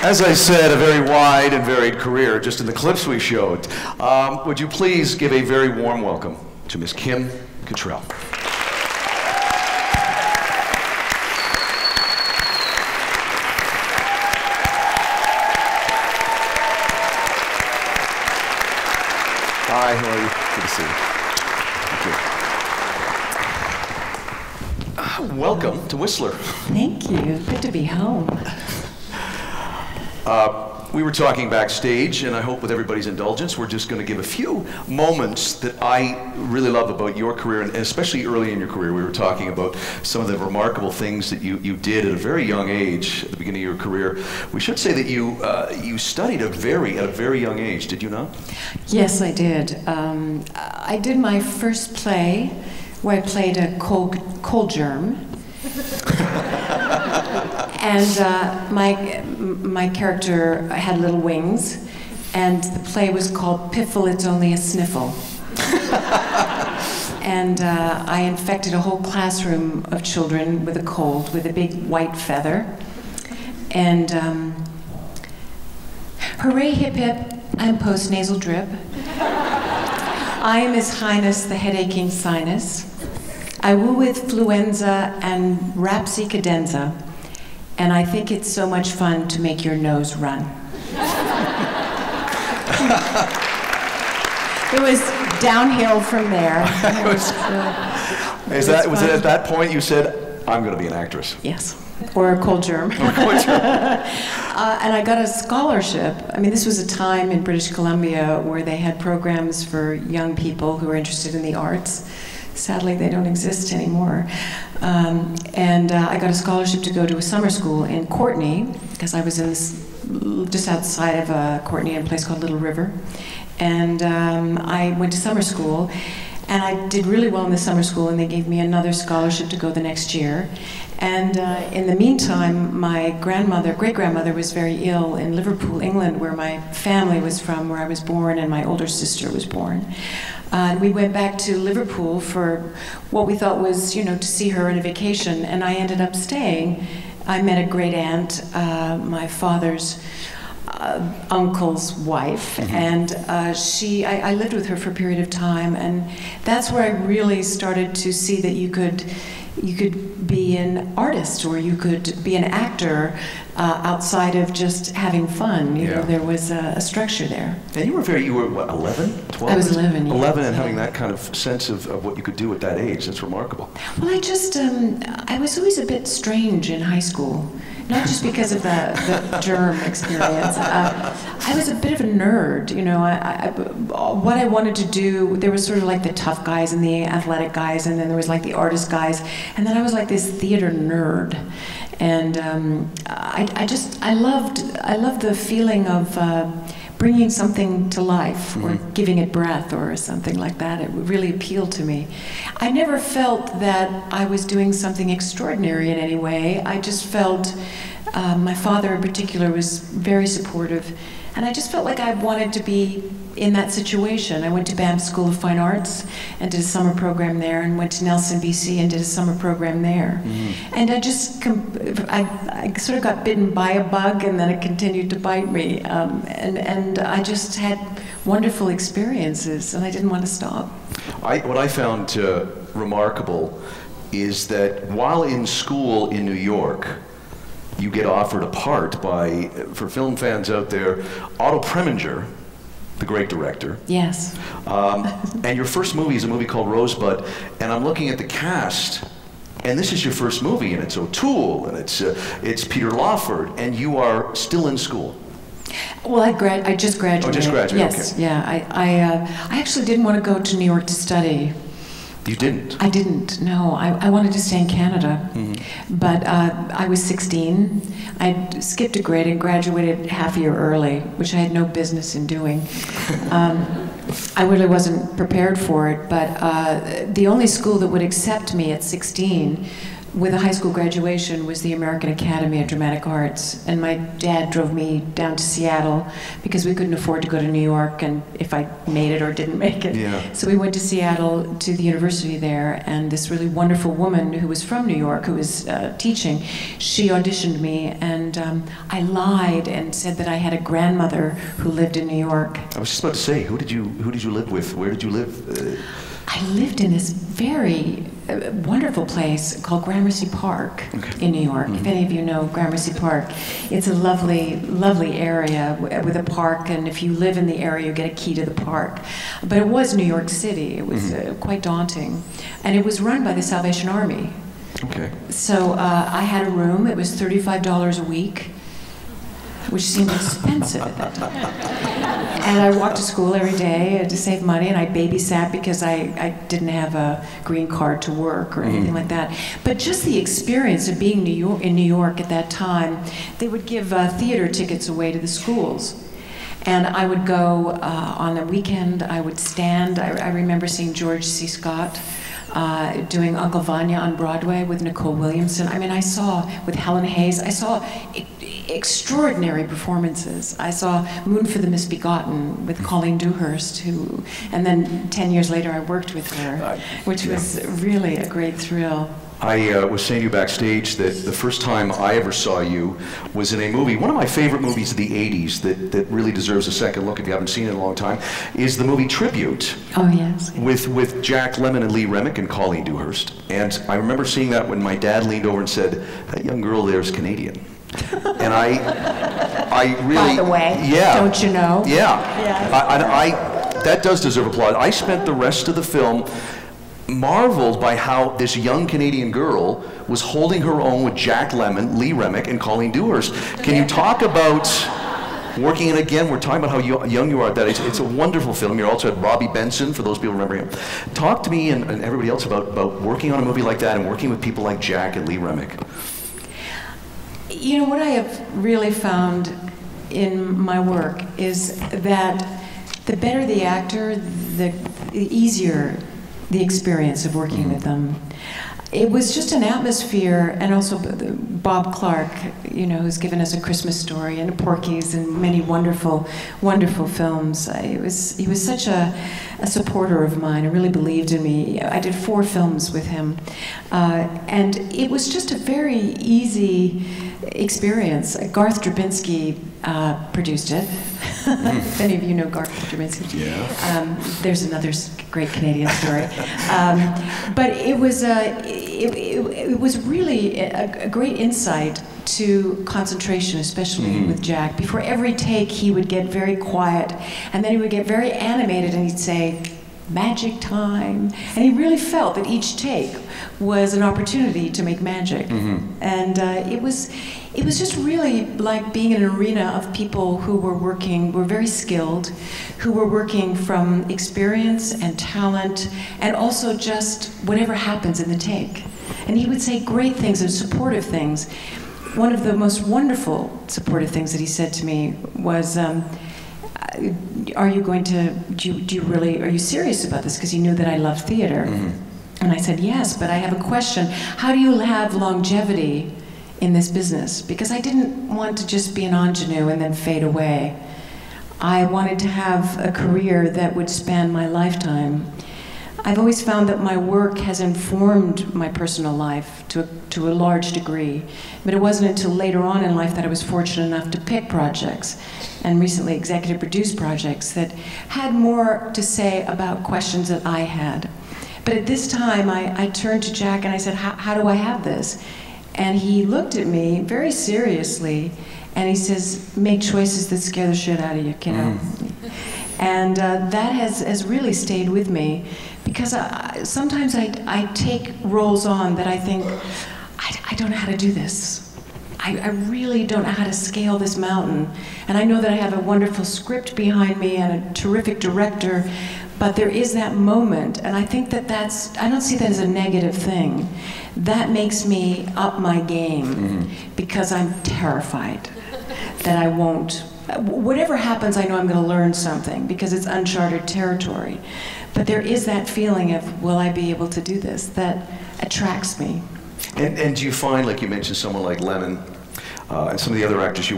As I said, a very wide and varied career, just in the clips we showed. Would you please give a very warm welcome to Miss Kim Cattrall. Hi, how are you? Good to see you. Thank you. Welcome to Whistler. Thank you. Good to be home. We were talking backstage, and I hope with everybody's indulgence, we're just going to give a few moments that I really love about your career, and especially early in your career. We were talking about some of the remarkable things that you did at a very young age, at the beginning of your career. We should say that you studied at a very young age, did you not? Yes, I did. I did my first play where I played a cold germ. And my character had little wings, and the play was called Piffle, It's Only a Sniffle. And I infected a whole classroom of children with a cold, with a big white feather. And hooray, hip hip, I'm post-nasal drip. I am His Highness the head-aching sinus. I woo with fluenza and rhapsy cadenza, and I think it's so much fun to make your nose run. It was downhill from there. Was it at that point you said, I'm going to be an actress? Yes, or a cold germ. Or a cold germ. And I got a scholarship. I mean, this was a time in British Columbia where they had programs for young people who were interested in the arts. Sadly, they don't exist anymore. I got a scholarship to go to a summer school in Courtenay, because I was in just outside of Courtenay in a place called Little River. And I went to summer school, and I did really well in the summer school, and they gave me another scholarship to go the next year. And in the meantime, my great-grandmother was very ill in Liverpool, England, where my family was from, where I was born, and my older sister was born. We went back to Liverpool for what we thought was, to see her on a vacation, and I ended up staying. I met a great aunt, my father's uncle's wife, and I lived with her for a period of time, and that's where I really started to see that you could be an artist, or you could be an actor outside of just having fun. You know, there was a structure there. And you were what, 11, 12? I was 11, yeah. 11, and having that kind of sense of what you could do at that age, that's remarkable. Well, I was always a bit strange in high school. Not just because of the germ experience. I was a bit of a nerd, what I wanted to do, there was sort of like the tough guys and the athletic guys, and then there was like the artist guys, and then I was like this theater nerd. And I loved the feeling of bringing something to life, or giving it breath, or something like that. It really appealed to me. I never felt that I was doing something extraordinary in any way. I just felt, my father in particular was very supportive, and I just felt like I wanted to be in that situation. I went to Banff School of Fine Arts and did a summer program there, and went to Nelson, BC, and did a summer program there. And I sort of got bitten by a bug, and then it continued to bite me. And I just had wonderful experiences, and I didn't want to stop. What I found remarkable is that while in school in New York, you get offered a part by, for film fans out there, Otto Preminger, the great director. Yes. And your first movie is a movie called Rosebud, and I'm looking at the cast, and this is your first movie, and it's O'Toole, and it's Peter Lawford, and you are still in school. Well, I just graduated. Oh, just graduated, yes, okay. Yeah, I actually didn't want to go to New York to study. You didn't? I didn't, no. I wanted to stay in Canada. But I was 16. I skipped a grade and graduated half a year early, which I had no business in doing. I really wasn't prepared for it, but the only school that would accept me at 16 with a high school graduation was the American Academy of Dramatic Arts, and my dad drove me down to Seattle because we couldn't afford to go to New York, and if I made it or didn't make it. Yeah. So we went to Seattle to the university there, and this really wonderful woman who was from New York, who was teaching, she auditioned me, and I lied and said that I had a grandmother who lived in New York. I was just about to say, who did you live with? Where did you live? I lived in this very wonderful place called Gramercy Park in New York. If any of you know Gramercy Park, it's a lovely, lovely area with a park, and if you live in the area, you get a key to the park. But it was New York City. It was quite daunting. And it was run by the Salvation Army. Okay. So I had a room. It was $35 a week, which seemed expensive at that time. And I walked to school every day to save money, and I babysat because I didn't have a green card to work or anything like that. But just the experience of being in New York at that time, they would give theater tickets away to the schools. And I would go on the weekend, I would stand. I remember seeing George C. Scott doing Uncle Vanya on Broadway with Nicole Williamson. I mean, I saw, with Helen Hayes, I saw extraordinary performances. I saw Moon for the Misbegotten with Colleen Dewhurst, and then 10 years later I worked with her, which was really a great thrill. I was saying to you backstage that the first time I ever saw you was in a movie, one of my favorite movies of the 80s that really deserves a second look if you haven't seen it in a long time, is the movie Tribute. Oh, yes. With Jack Lemmon and Lee Remick and Colleen Dewhurst. And I remember seeing that when my dad leaned over and said, "That young girl there is Canadian." And I really... By the way, yeah, don't you know? Yeah. Yes. That does deserve applause. I spent the rest of the film marveled by how this young Canadian girl was holding her own with Jack Lemmon, Lee Remick, and Colleen Dewhurst. Can you talk about working, and again, we're talking about how young you are at that age. It's a wonderful film. You're also at Robbie Benson, for those people remember him. Talk to me and everybody else about working on a movie like that and working with people like Jack and Lee Remick. You know, what I have really found in my work is that the better the actor, the easier the experience of working with them. It was just an atmosphere, and also Bob Clark, you know, who's given us A Christmas Story and Porky's and many wonderful, wonderful films. He was such a supporter of mine and really believed in me. I did 4 films with him, and it was just a very easy experience. Garth Drabinsky produced it. If any of you know Garth Drabinsky. Yeah. There's another great Canadian story. But it was really a great insight to concentration, especially with Jack. Before every take, he would get very quiet, and then he would get very animated, and he'd say, "Magic time." And he really felt that each take was an opportunity to make magic. And it was just really like being in an arena of people who were very skilled, who were working from experience and talent, and also just whatever happens in the take. And he would say great things and supportive things. One of the most wonderful supportive things that he said to me was, are you serious about this? Because he knew that I loved theater. And I said, yes, but I have a question. How do you have longevity in this business? Because I didn't want to just be an ingenue and then fade away. I wanted to have a career that would span my lifetime. I've always found that my work has informed my personal life to a large degree, but it wasn't until later on in life that I was fortunate enough to pick projects, and recently executive produced projects that had more to say about questions that I had. But at this time, I turned to Jack and I said, how do I have this? And he looked at me very seriously, and he says, make choices that scare the shit out of you, kiddo. And that has really stayed with me, because sometimes I take roles on that I think, I don't know how to do this. I really don't know how to scale this mountain. And I know that I have a wonderful script behind me and a terrific director, but there is that moment, and I think I don't see that as a negative thing. That makes me up my game, because I'm terrified that I won't. Whatever happens, I know I'm going to learn something, because it's uncharted territory. But there is that feeling of, will I be able to do this? That attracts me. And do you find, like you mentioned, someone like Lennon and some of the other actors you